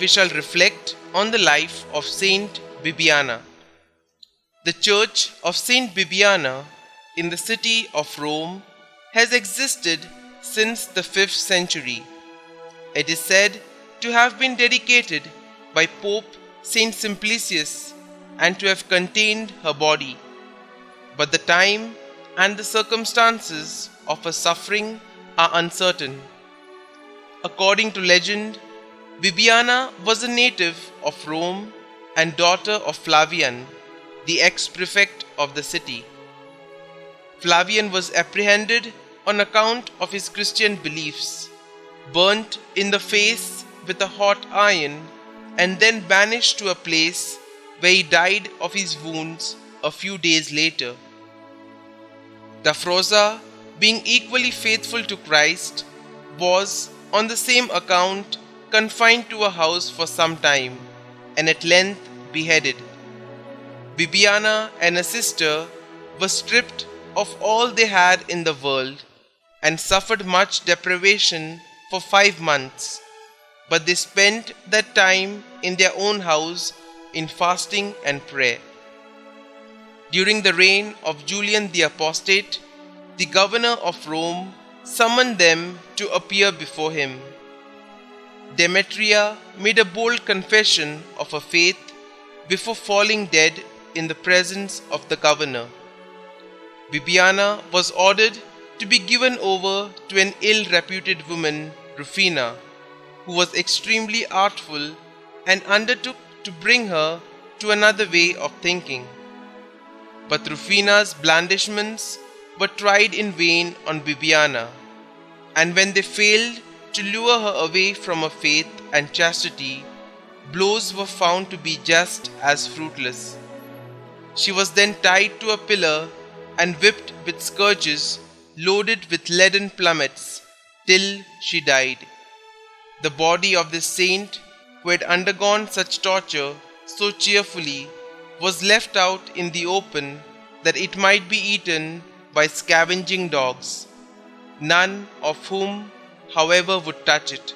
we shall reflect on the life of St Bibiana. The Church of St Bibiana in the city of Rome has existed since the 5th century. It is said to have been dedicated by Pope St Simplicius and to have contained her body. But the time and the circumstances of her suffering are uncertain. According to legend, Bibiana was a native of Rome and daughter of Flavian, the ex-prefect of the city. Flavian was apprehended on account of his Christian beliefs, burnt in the face with a hot iron, and then banished to a place where he died of his wounds a few days later. Dafrosa, being equally faithful to Christ, was, on the same account, confined to a house for some time, and at length beheaded. Bibiana and her sister were stripped of all they had in the world, and suffered much deprivation for 5 months, but they spent that time in their own house in fasting and prayer. During the reign of Julian the Apostate, the governor of Rome summoned them to appear before him. Demetria made a bold confession of her faith before falling dead in the presence of the governor. Bibiana was ordered to be given over to an ill-reputed woman, Rufina, who was extremely artful and undertook to bring her to another way of thinking. But Rufina's blandishments were tried in vain on Bibiana, and when they failed to lure her away from her faith and chastity, blows were found to be just as fruitless. She was then tied to a pillar and whipped with scourges loaded with leaden plummets till she died. The body of this saint, who had undergone such torture so cheerfully, was left out in the open that it might be eaten by scavenging dogs, none of whom, however, would touch it.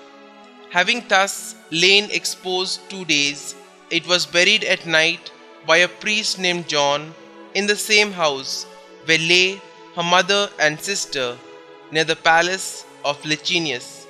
Having thus lain exposed 2 days, it was buried at night by a priest named John in the same house where lay her mother and sister, near the palace of Licinius.